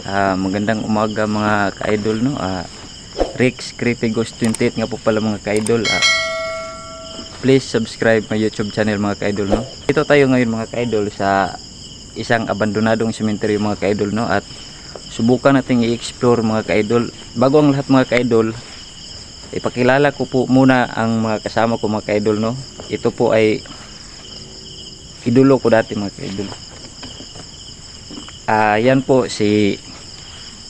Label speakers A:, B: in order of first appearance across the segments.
A: Magandang umaga mga ka-idol, no? Rex Creepy Ghost 28 nga po pala mga ka-idol. Please subscribe my YouTube channel mga ka-idol, no? Dito tayo ngayon mga ka-idol sa isang abandonadong sementeryo mga ka-idol, no? At subukan nating i-explore mga ka-idol. Bago ang lahat mga ka-idol, ipakilala ko po muna ang mga kasama ko mga ka-idol, no? Ito po ay idolo ko dati mga ka-idol. Yan po si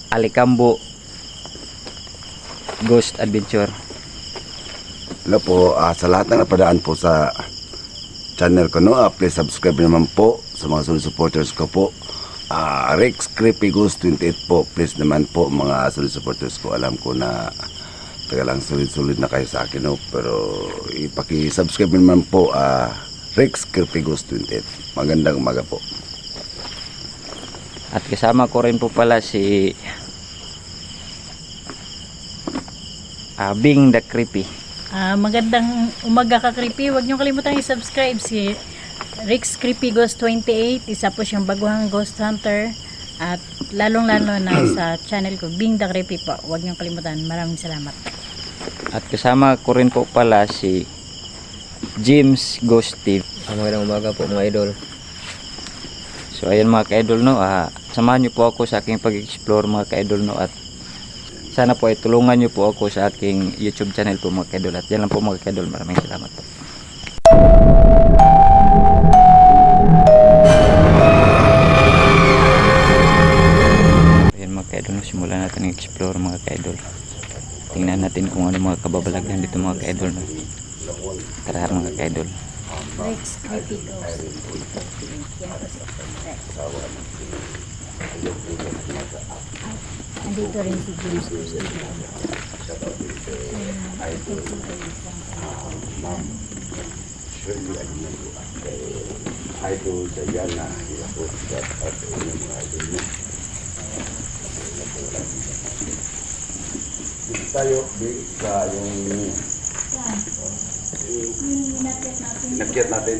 A: Alicambo Ghost Adventure.
B: Hello po, sa lahat ng napadaan po sa channel ko, no, please subscribe naman po sa mga solid supporters ko po. Rex Creepy Ghost 28 po, please naman po mga solid supporters ko. Alam ko na taga lang solid na kayo sa akin, no, pero ipaki-subscribe naman po Rex Creepy Ghost 28. Magandang umaga po.
A: At kasama ko rin po pala si Bing the Creepy.
C: Magandang umaga ka Creepy. Huwag niyo kalimutan i-subscribe si Rex Creepy Ghost 28. Isa po siyang baguhang ghost hunter. At lalong-lalo na sa channel ko, Bing the Creepy po. Huwag niyo kalimutan. Maraming salamat.
A: At kasama ko rin po pala si James Ghost TV.
D: Magandang umaga po mga idol.
A: So ayan mga ka-idol, no, samahan niyo po ako sa aking pag-explore mga ka-idol, no, at sana po ay tulungan niyo po ako sa aking YouTube channel po mga ka-idol. At yan lang po mga ka-idol, maraming salamat po. Ayan mga ka-idol, no, simulan natin i-explore mga ka-idol. Tingnan natin kung ano mga kababalaghan dito mga ka-idol, no. Tara mga ka-idol.
C: Rex Creepy Ghost. Andito rin si James Ghost.
B: Idol sa Yana, at inyong mga idol mo. Dito tayo, sa yung nakyat natin.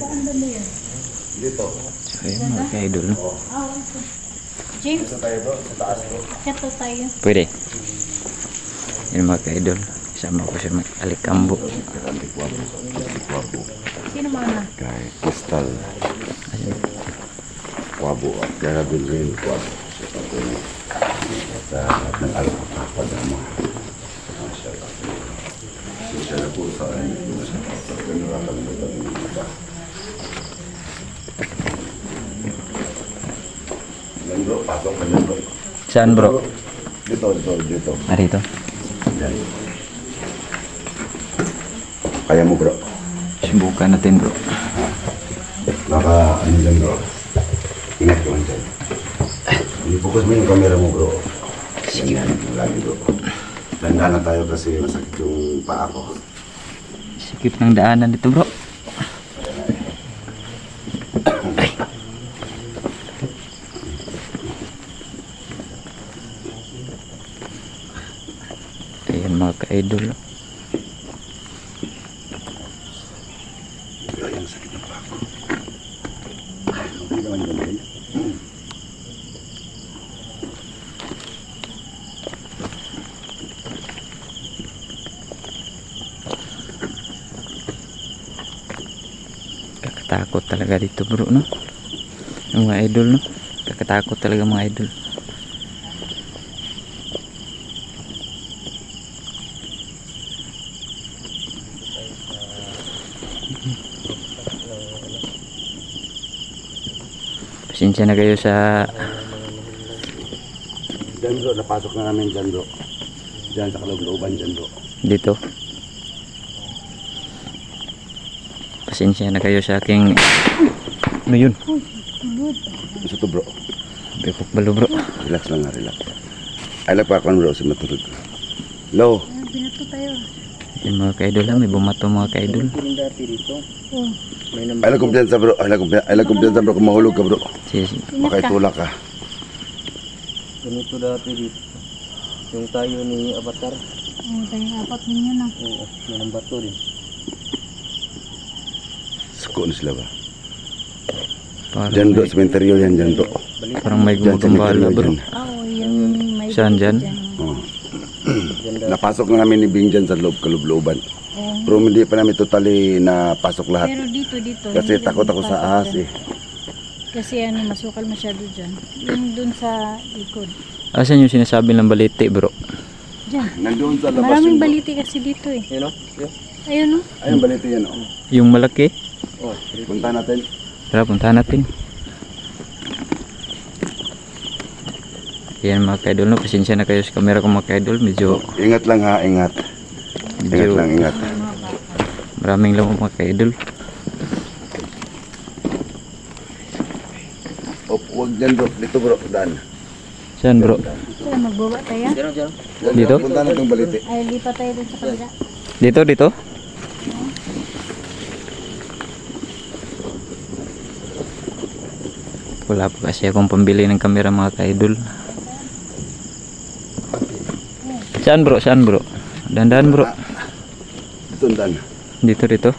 B: Dito.
A: So ayan mga ka-idol, no.
C: James,
B: Dito tayo bro, sa taas bro.
C: kato tayo.
A: Pwede. Yan mga ka-idol, kasama ko si Alicambo.
C: Sino mga?
B: Kay Crystal
A: Ayan.
B: Kwabo at Garabin rin Kwabo. Sa lahat ng alpapadama. Siya na po sa akin. Sa nakakalimutan ng iba. Yan bro, pasok ka dyan bro.
A: Saan bro?
B: Dito.
A: Narito.
B: Yan. Kaya mo bro.
A: Subukan natin bro.
B: Ano dyan bro. Ingat ka man dyan. I-focus mo yung camera mo bro. Sige. Lagi bro. Tanda na tayo kasi masakit yung paa ko.
A: Sikip ng daanan dito bro. Ayan mga ka-idol.
B: Ay, ang sakit ng paa ko. Hindi naman yun din.
A: Kakatakot talaga dito bro, no. Yung mga idol, no. Kakatakot talaga mga idol. Pasensya na kayo sa
B: Dyan bro, napasok na namin dyan bro. Dyan sa kaloob-looban dyan bro.
A: dito. Pasensya na kayo sa aking ano yun?
B: Gusto to bro.
A: Bepok balo bro.
B: Relax lang nga, relax. Ay lang pa ako bro, si matulog. Hello.
C: Binato tayo.
A: Yung mga ka-idol ha, may bumato mga ka-idol.
C: Oh,
B: Ay lang kumpiyansa bro. Ay lang kumpiyansa bro kung mahulog ka bro.
A: Sige.
B: Baka itulak ka.
D: Ganito dati dito. Yung tayo ni Avatar.
C: tayo apat ninyo na.
D: Oo, may bato din.
B: Suko na sila ba?
A: Parang
B: Dyan bro,
A: may,
B: sementeryo yan dyan bro.
A: parang may
B: Dyan
A: gumagambala
B: sementeryo
A: bro.
B: dyan.
C: Oo, yung
A: Saan dyan?
B: Oh. Napasok na namin ni Bing dyan sa loob, kaloob-looban. Pero hindi pa namin totally napasok lahat.
C: Pero dito.
B: Kasi
C: hindi
B: takot ako
C: dyan
B: sa ahas
C: dyan.
B: eh.
C: Kasi masukal masyado dyan. Yung dun sa likod.
A: Asan yung sinasabi ng baliti bro?
C: Dyan.
B: Nandoon sa labas
C: Maraming
B: yung...
C: baliti kasi dito eh.
D: Yun o. Yun.
C: Ayun o.
B: Ayun, balito yan oh.
A: Yung malaki?
D: Oh,
B: Punta natin.
A: Tara, puntahan natin. Yan mga ka-idol, no? Pasensya na kayo sa camera ko mga ka-idol. Medyo
B: Ingat lang ha, ingat. Ingat lang, ingat.
A: maraming lang mga ka-idol.
B: Oh, huwag dyan bro. Dito bro, daan.
A: Saan bro?
C: So, magbawa tayo.
D: dyan o, dyan.
A: Dito?
B: Punta natin yung baliti.
C: Ay, lipat tayo dun sa kabila.
A: Dito? Wala po kasi akong pambili ng camera mga ka-idol. Saan bro? Dandan bro.
B: Dito, daan.
A: Dito.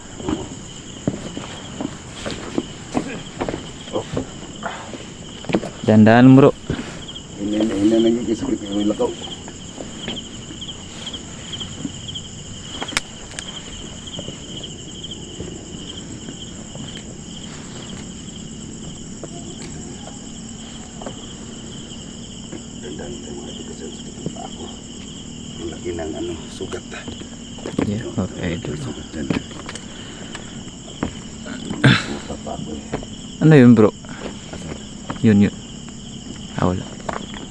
A: Dandan bro.
B: Ini naging kisipit yung lakaw. Dandan tayo mga edukasyon sa likod pa ako. Ang laki ng sugat.
A: Yeah, mga ka-idol.
B: Sugat dyan. Puta pa ako eh.
A: Ano yun bro? Yun. Wala.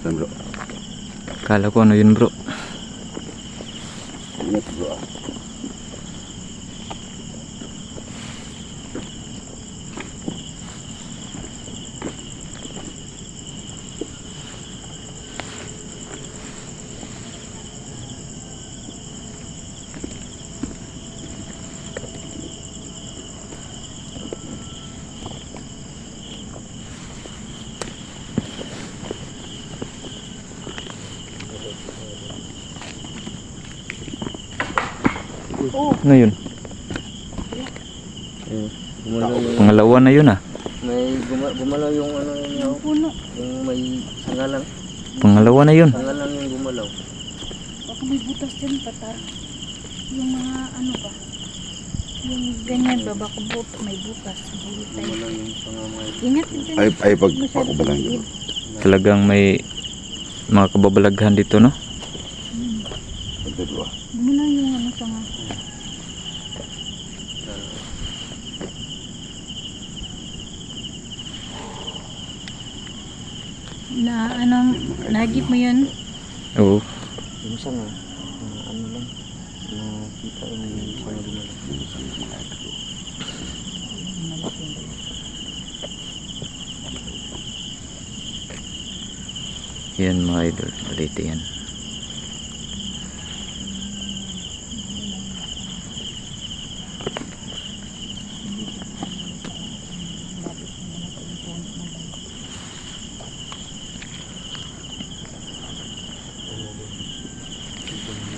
B: Saan bro?
A: Kala ko ano yun bro.
B: Ingat bro ah.
A: Ano yun?
D: Gumalaw yung...
A: Pangalawa na yun ah.
D: May gumalaw yung ano niya.
C: Puno.
D: Yung may sangalang.
A: Pangalawa na yun.
D: Sangalang yung gumalaw.
C: Baka may butas dyan patar. Yung mga ano pa. Yung ganyan ba, baka may butas.
D: Gumalaw yung pangamay.
C: Ingat dyan.
B: Ay pagpakubalan bro.
A: Talagang may mga kababalaghan dito no.
B: Pagka bro ah.
C: Muna yung sa nga. Na nagip mo yun?
A: Oo.
D: Yung sanga. Ano lang. Nakita yung sanga gumalaw.
A: Yan mga idol. Balite yan.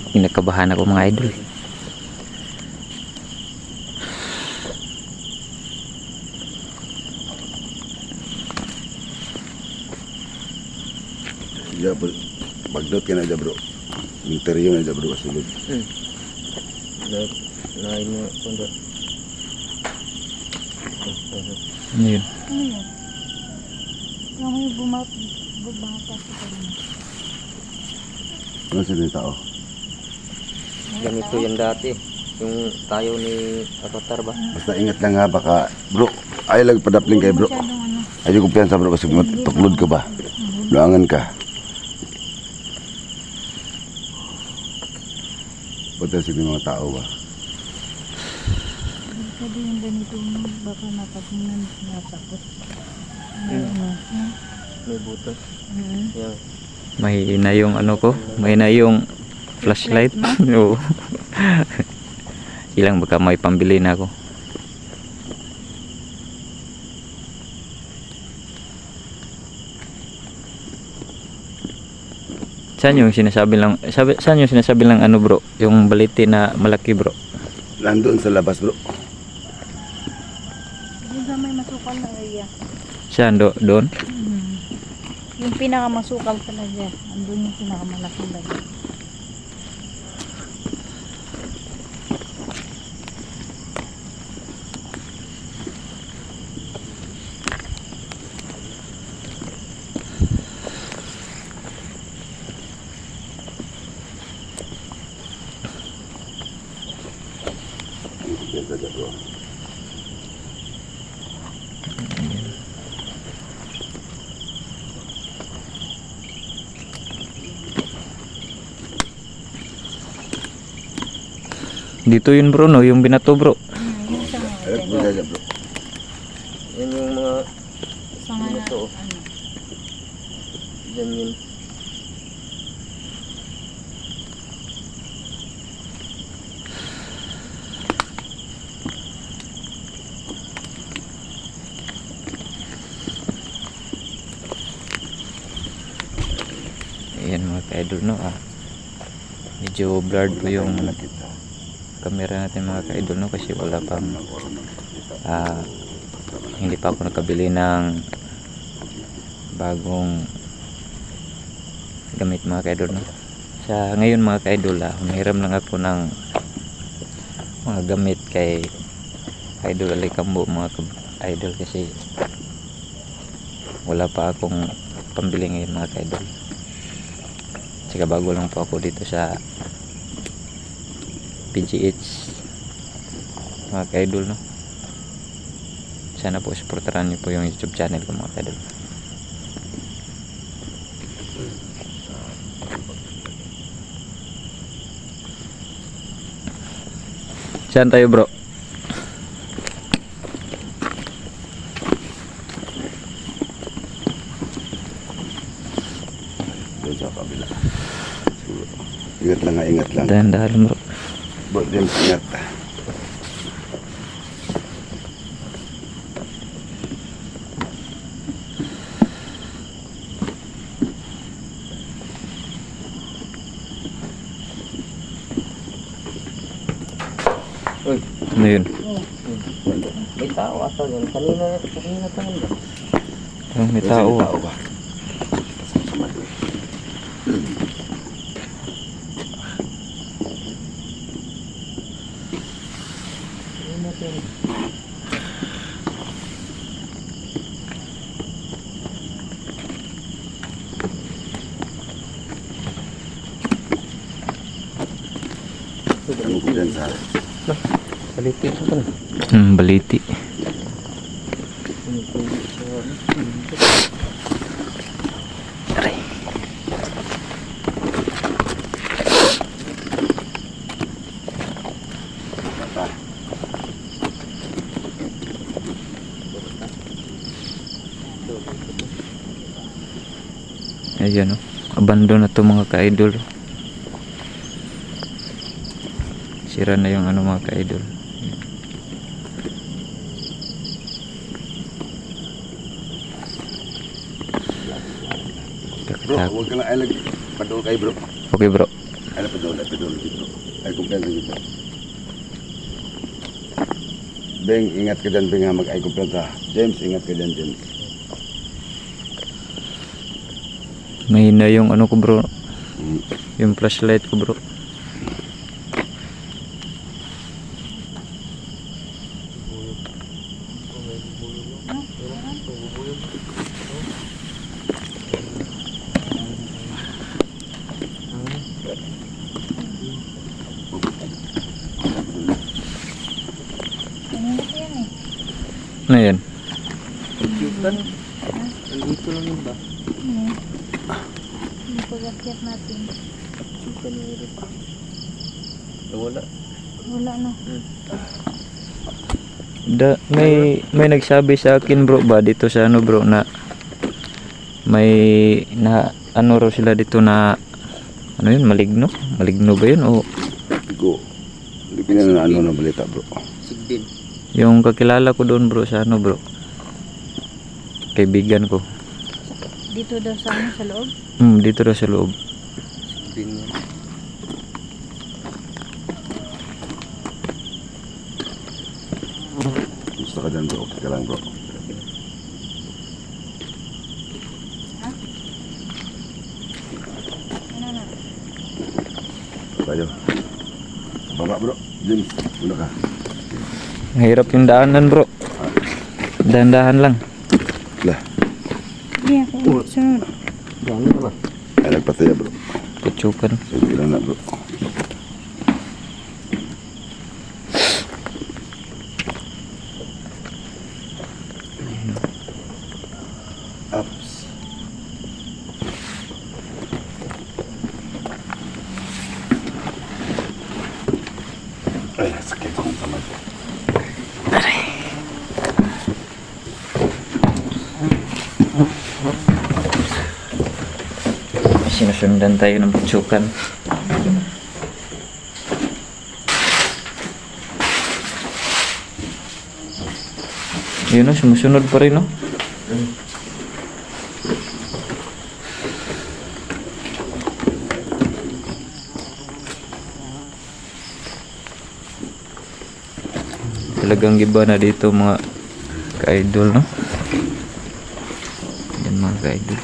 A: Kinakabahan ako mga idol.
B: Ya, bagdot ka na dyan bro. Interior na dyan bro. Sulod.
D: Nain mo kondo.
A: Ano yun?
C: Ano yun? Yung may bumapas sa kanya.
B: Ano sila yung tao?
D: Ganito yan dati. Yung tayo ni Avatar ba?
B: Basta ingat lang ha, baka bro, ay lang padapling kay bro.
C: Masyadong
B: Ayaw kumpiyansa bro kasi tuklod ka ba? Luangan ka. Pati sila mga tao ba?
C: Pwede yung ganito baka napagunan nasakot.
D: May butas. Yan.
A: Mahina yung ano ko. Mahina yung flashlight. Oo. Ilang baka may pambili na ako. Saan yung sinasabi lang saan yung sinasabi lang ano bro? Yung baliti na malaki bro.
B: Nandun sa labas bro.
C: Doon sa may masukal na area.
A: Saan doon?
C: Yung pinakamasukal talaga. Andun yung pinakamalaking bagay.
B: Yan saja bro.
A: Dito yun bro, no? Yung binato bro.
C: Yung sa mga
B: Alam po saja bro.
D: Yan yung mga
C: sa mga
D: Ano to?
C: ano.
D: dyan yun.
A: Ayan mga ka-idol, no? Medyo blurred po yung camera natin mga ka-idol, no? Kasi wala pang hindi pa ako nakabili ng bagong gamit mga ka-idol, no? Sa ngayon mga ka-idol, humiram lang ako ng mga gamit kay Idol Alikambo mga ka-idol, kasi wala pa akong pambili ngayon mga ka-idol. Tsaka bago lang po ako dito sa PGH mga ka-idol, no? Sana po supportaran niyo po yung YouTube channel ko mga ka-idol. Saan tayo bro?
B: Doon sa kabila. Siguro. Ingat lang, ingat lang.
A: Dahan-dahan bro.
B: Bro, James, ingat.
D: Uy,
A: Ano yun?
D: may tao ata yun. Kanina pa yun ba?
A: May tao.
B: May tao ba?
D: Kanina pa yun.
B: Ano ko dyan sa...
D: Salipin ko na.
A: Baliti. Aray. Ayan, oh. Abandon na to mga ka-idol. Sira na yung ano mga ka-idol.
B: Bro, huwag ka na ay lagi. Padol kayo bro.
A: Okay bro.
B: Ay na padol dito. Ay kumpiyansa dito. Beng, ingat ka dyan, Beng, ha, mag-ay kumpiyansa. James, ingat ka dyan, James.
A: Mahina yung ano ko bro.
B: Mm.
A: Yung flashlight ko bro.
C: Kanina pa yan eh.
A: Ano yan?
D: Computer? Nandito lang yun ba?
C: Yung pag-akyat natin.
D: Wala.
C: Wala na.
A: May nagsabi sa akin bro ba dito sa ano bro na may na ano raw sila dito na ano yun, maligno ba yun o
B: Go. Hindi ko na ano na balita bro.
D: Sigbin.
A: yung kakilala ko doon bro sa ano bro, kaibigan ko,
C: Dito daw sa ano, sa loob.
A: dito daw sa loob.
D: Sigbin yan.
B: Gusto ka dyan bro. Okay ka lang bro. tayo. Baba bro, James, muna ka.
A: Mahirap yung daanan bro. Dahan-dahan lang.
B: Lah,
C: Hindi ako sunod.
D: Dami na ba?
B: ay nagpataya bro.
A: Kutsukan.
B: Sige lang na bro. Ups. Ay, sakit akong kamay.
A: Sinusundan tayo ng kutsukan. Yun o, sumusunod pa rin o. Talagang iba na dito mga ka-idol, no? Yan mga ka-idol.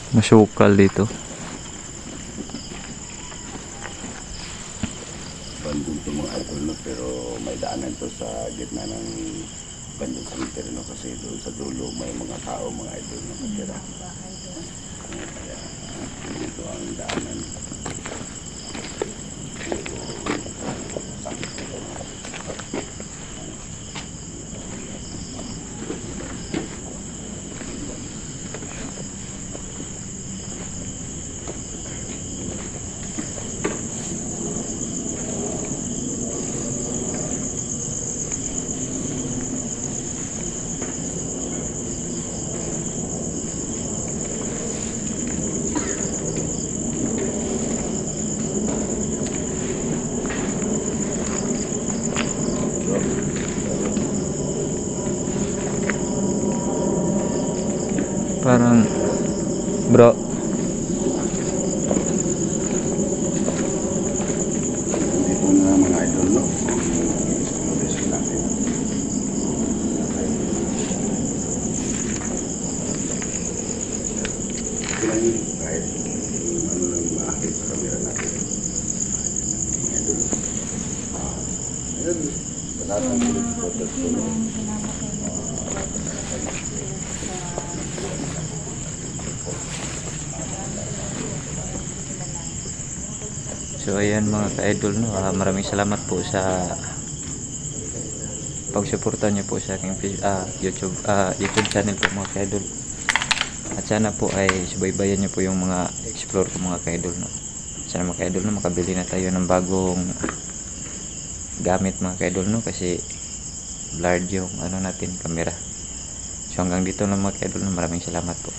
A: Masukal dito.
B: Bandung to mga idol, no? Pero may daanan to sa gitna ng Bandung Cemetery, no? Kasi doon sa dulo may mga tao, mga idol na natira. Kaya dito ang daanan.
A: Parang bro,
B: Dito na mga idol, no? Exploration natin. Kailan yun, kahit ano lang maakit sa camera natin. Mga idol. Ayun, sa lahat ng supporters ko, no?
A: so ayan mga ka-idol, no? Maraming salamat po sa pagsuporta niyo po sa aking YouTube channel po mga ka-idol. At sana po ay subaybayan niyo po yung mga explore ko mga ka-idol, no? Sana mga ka-idol, no, makabili na tayo ng bagong gamit mga ka-idol, no? Kasi blurred yung ano natin, camera. So hanggang dito lang mga ka-idol, no? Maraming salamat po.